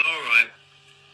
Alright,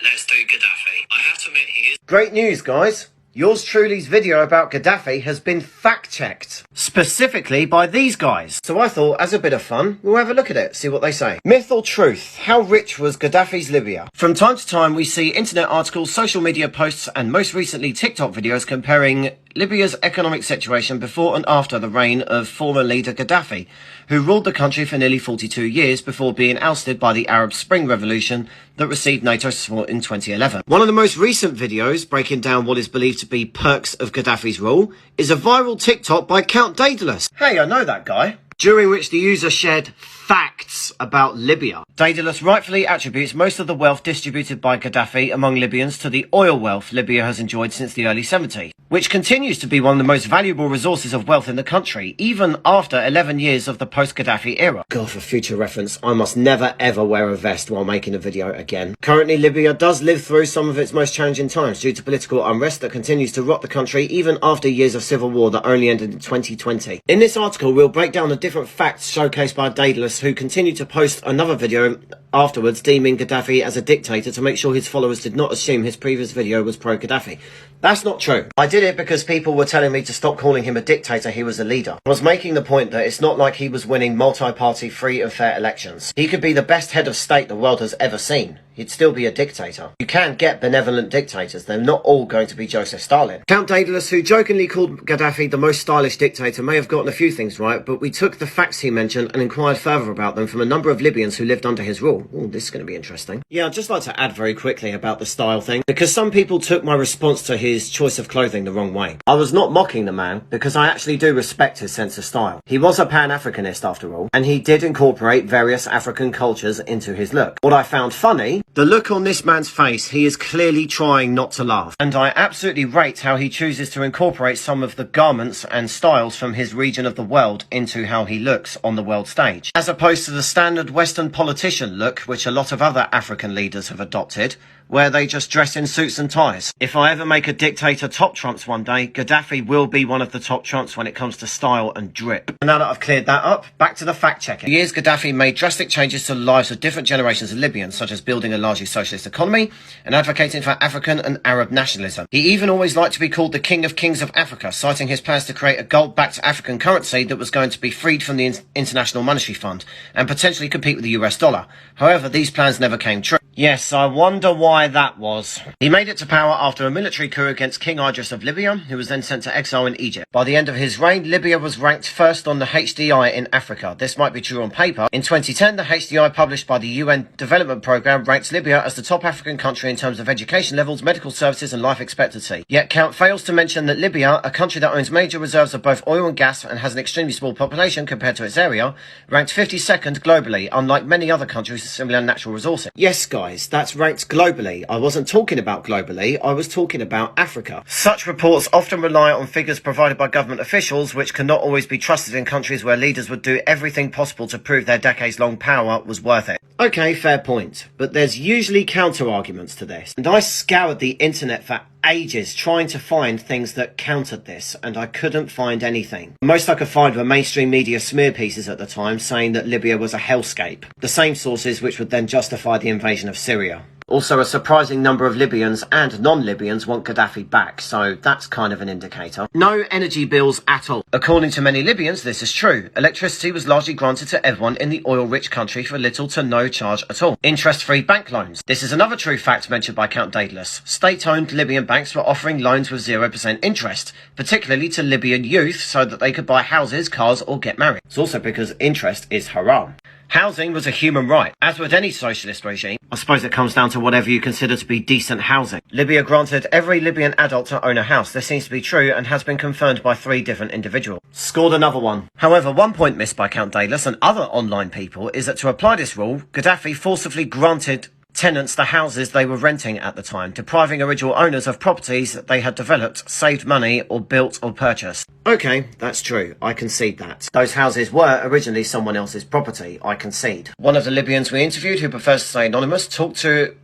let's do Gaddafi. I have to admit he is... Great news, guys. Yours truly's video about Gaddafi has been fact-checked, specifically by these guys. So I thought, as a bit of fun, we'll have a look at it, see what they say. Myth or truth? How rich was Gaddafi's Libya? From time to time, we see internet articles, social media posts, and most recently TikTok videos comparing Libya's economic situation before and after the reign of former leader Gaddafi, who ruled the country for nearly 42 years before being ousted by the Arab Spring Revolution that received NATO support in 2011. One of the most recent videos, breaking down what is believed to be perks of Gaddafi's rule, is a viral TikTok by Count Daedalus. Hey, I know that guy. During which the user shared facts about Libya. Daedalus rightfully attributes most of the wealth distributed by Gaddafi among Libyans to the oil wealth Libya has enjoyed since the early 70s, which continues to be one of the most valuable resources of wealth in the country, even after 11 years of the post-Gaddafi era. God, for future reference, I must never ever wear a vest while making a video again. Currently, Libya does live through some of its most challenging times due to political unrest that continues to rot the country even after years of civil war that only ended in 2020. In this article, we'll break down the different facts showcased by Daedalus, who continued to post another video afterwards deeming Gaddafi as a dictator to make sure his followers did not assume his previous video was pro-Gaddafi. That's not true. I did it because people were telling me to stop calling him a dictator, he was a leader. I was making the point that it's not like he was winning multi-party free and fair elections. He could be the best head of state the world has ever seen. He'd still be a dictator. You can get benevolent dictators, they're not all going to be Joseph Stalin. Count Daedalus, who jokingly called Gaddafi the most stylish dictator, may have gotten a few things right, but we took the facts he mentioned and inquired further about them from a number of Libyans who lived under his rule. Oh, this is going to be interesting. Yeah, I'd just like to add very quickly about the style thing, because some people took my response to his choice of clothing the wrong way. I was not mocking the man, because I actually do respect his sense of style. He was a Pan-Africanist after all, and he did incorporate various African cultures into his look. What I found funny, the look on this man's face, he is clearly trying not to laugh. And I absolutely rate how he chooses to incorporate some of the garments and styles from his region of the world into how he looks on the world stage, as opposed to the standard Western politician look which a lot of other African leaders have adopted, where they just dress in suits and ties. If I ever make a dictator top trumps one day, Gaddafi will be one of the top trumps when it comes to style and drip. And now that I've cleared that up, back to the fact checking. For years, Gaddafi made drastic changes to the lives of different generations of Libyans, such as building a largely socialist economy and advocating for African and Arab nationalism. He even always liked to be called the King of Kings of Africa, citing his plans to create a gold-backed African currency that was going to be freed from the International Monetary Fund and potentially compete with the US dollar. However, these plans never came true. Yes, I wonder why that was. He made it to power after a military coup against King Idris of Libya, who was then sent to exile in Egypt. By the end of his reign, Libya was ranked first on the HDI in Africa. This might be true on paper. In 2010, the HDI published by the UN Development Programme ranks Libya as the top African country in terms of education levels, medical services and life expectancy. Yet Count fails to mention that Libya, a country that owns major reserves of both oil and gas and has an extremely small population compared to its area, ranked 52nd globally, unlike many other countries with similar natural resources. Yes, guys. That's ranked globally. I wasn't talking about globally, I was talking about Africa. Such reports often rely on figures provided by government officials, which cannot always be trusted in countries where leaders would do everything possible to prove their decades-long power was worth it. Okay, fair point. But there's usually counter-arguments to this. And I scoured the internet for ages trying to find things that countered this, and I couldn't find anything. Most I could find were mainstream media smear pieces at the time saying that Libya was a hellscape. The same sources which would then justify the invasion of Syria. Also, a surprising number of Libyans and non-Libyans want Gaddafi back, so that's kind of an indicator. No energy bills at all. According to many Libyans, this is true. Electricity was largely granted to everyone in the oil-rich country for little to no charge at all. Interest-free bank loans. This is another true fact mentioned by Count Daedalus. State-owned Libyan banks were offering loans with 0% interest, particularly to Libyan youth so that they could buy houses, cars or get married. It's also because interest is haram. Housing was a human right, as with any socialist regime. I suppose it comes down to whatever you consider to be decent housing. Libya granted every Libyan adult to own a house. This seems to be true and has been confirmed by 3 different individuals. Scored another one. However, one point missed by Count Daedalus and other online people is that to apply this rule, Gaddafi forcibly granted tenants the houses they were renting at the time, depriving original owners of properties that they had developed, saved money or built or purchased. Okay, that's true. I concede that. Those houses were originally someone else's property. I concede. One of the Libyans we interviewed, who prefers to stay anonymous, talked to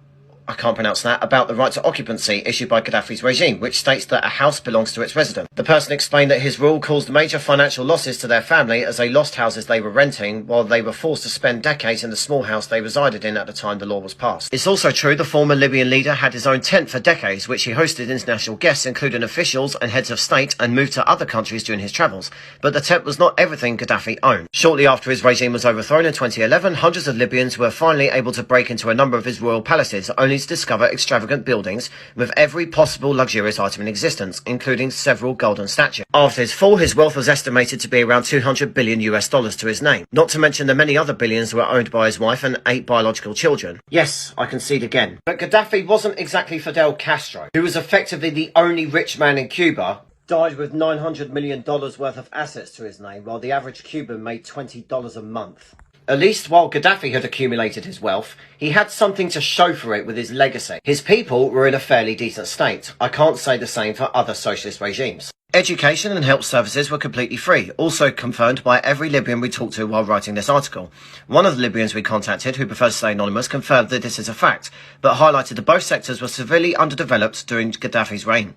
I can't pronounce that, about the right to occupancy issued by Gaddafi's regime, which states that a house belongs to its resident. The person explained that his rule caused major financial losses to their family as they lost houses they were renting while they were forced to spend decades in the small house they resided in at the time the law was passed. It's also true the former Libyan leader had his own tent for decades, which he hosted international guests, including officials and heads of state, and moved to other countries during his travels. But the tent was not everything Gaddafi owned. Shortly after his regime was overthrown in 2011, hundreds of Libyans were finally able to break into a number of his royal palaces, only to discover extravagant buildings with every possible luxurious item in existence, including several golden statues. After his fall, his wealth was estimated to be around 200 billion US dollars to his name, not to mention the many other billions who were owned by his wife and 8 biological children. Yes, I concede again. But Gaddafi wasn't exactly Fidel Castro, who was effectively the only rich man in Cuba, died with $900 million worth of assets to his name, while the average Cuban made $20 a month. At least while Gaddafi had accumulated his wealth, he had something to show for it with his legacy. His people were in a fairly decent state. I can't say the same for other socialist regimes. Education and health services were completely free, also confirmed by every Libyan we talked to while writing this article. One of the Libyans we contacted, who prefers to stay anonymous, confirmed that this is a fact, but highlighted that both sectors were severely underdeveloped during Gaddafi's reign,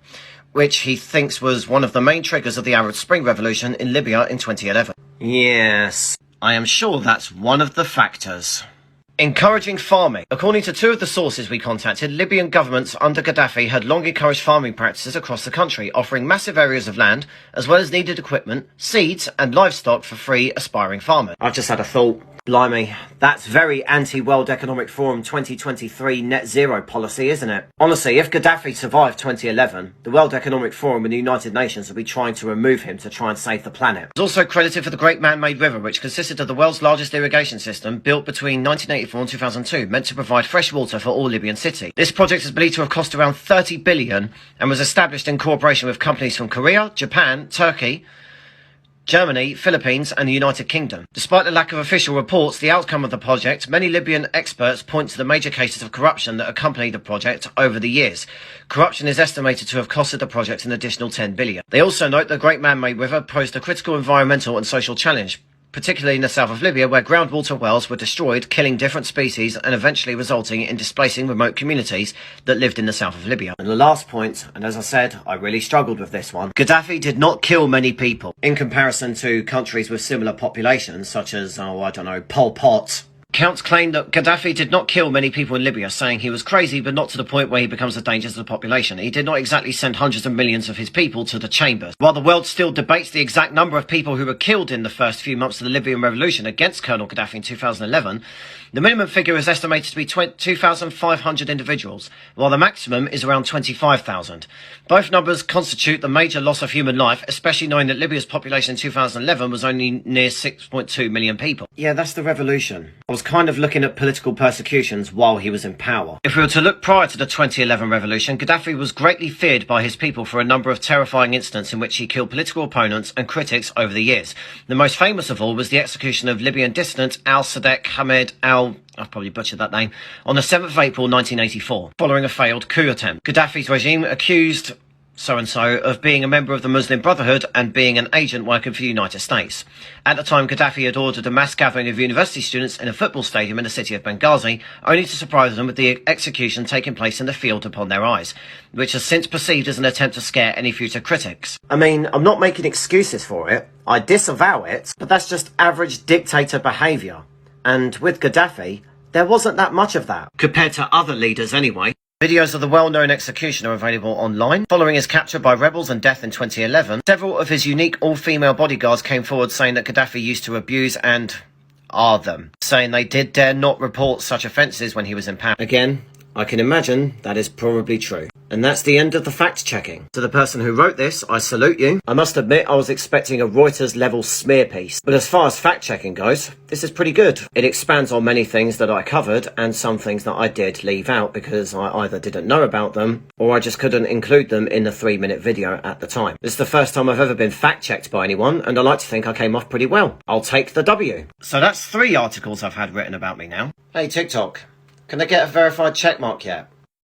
which he thinks was one of the main triggers of the Arab Spring Revolution in Libya in 2011. Yes, I am sure that's one of the factors. Encouraging farming. According to two of the sources we contacted, Libyan governments under Gaddafi had long encouraged farming practices across the country, offering massive areas of land, as well as needed equipment, seeds and livestock for free aspiring farmers. I've just had a thought. Blimey, that's very anti-World Economic Forum 2023 net zero policy, isn't it? Honestly, if Gaddafi survived 2011, the World Economic Forum and the United Nations would be trying to remove him to try and save the planet. He's also credited for the Great Man-Made River, which consisted of the world's largest irrigation system, built between 1984 and 2002, meant to provide fresh water for all Libyan cities. This project is believed to have cost around 30 billion and was established in cooperation with companies from Korea, Japan, Turkey, Germany, Philippines and the United Kingdom. Despite the lack of official reports, the outcome of the project, many Libyan experts point to the major cases of corruption that accompanied the project over the years. Corruption is estimated to have costed the project an additional 10 billion. They also note the Great Man-Made River posed a critical environmental and social challenge, particularly in the south of Libya, where groundwater wells were destroyed, killing different species and eventually resulting in displacing remote communities that lived in the south of Libya. And the last point, and as I said, I really struggled with this one, Gaddafi did not kill many people in comparison to countries with similar populations, such as, Pol Pot. Accounts claim that Gaddafi did not kill many people in Libya, saying he was crazy, but not to the point where he becomes a danger to the population. He did not exactly send hundreds of millions of his people to the chambers. While the world still debates the exact number of people who were killed in the first few months of the Libyan revolution against Colonel Gaddafi in 2011, the minimum figure is estimated to be 2,500 individuals, while the maximum is around 25,000. Both numbers constitute the major loss of human life, especially knowing that Libya's population in 2011 was only near 6.2 million people. Yeah, that's the revolution. I was kind of looking at political persecutions while he was in power. If we were to look prior to the 2011 revolution, Gaddafi was greatly feared by his people for a number of terrifying incidents in which he killed political opponents and critics over the years. The most famous of all was the execution of Libyan dissident al-Sadek Hamed I've probably butchered that name, on the 7th of April 1984, following a failed coup attempt. Gaddafi's regime accused so-and-so of being a member of the Muslim Brotherhood and being an agent working for the United States. At the time, Gaddafi had ordered a mass gathering of university students in a football stadium in the city of Benghazi, only to surprise them with the execution taking place in the field upon their eyes, which has since perceived as an attempt to scare any future critics. I mean, I'm not making excuses for it. I disavow it, but that's just average dictator behaviour. And with Gaddafi, there wasn't that much of that, compared to other leaders anyway. Videos of the well-known execution are available online. Following his capture by rebels and death in 2011, several of his unique all-female bodyguards came forward saying that Gaddafi used to abuse and them, saying they did dare not report such offences when he was in power. Again, I can imagine that is probably true. And that's the end of the fact-checking. To the person who wrote this, I salute you. I must admit I was expecting a Reuters-level smear piece. But as far as fact-checking goes, this is pretty good. It expands on many things that I covered and some things that I did leave out because I either didn't know about them or I just couldn't include them in the 3-minute video at the time. This is the first time I've ever been fact-checked by anyone and I like to think I came off pretty well. I'll take the W. So that's 3 articles I've had written about me now. Hey TikTok, can I get a verified checkmark yet?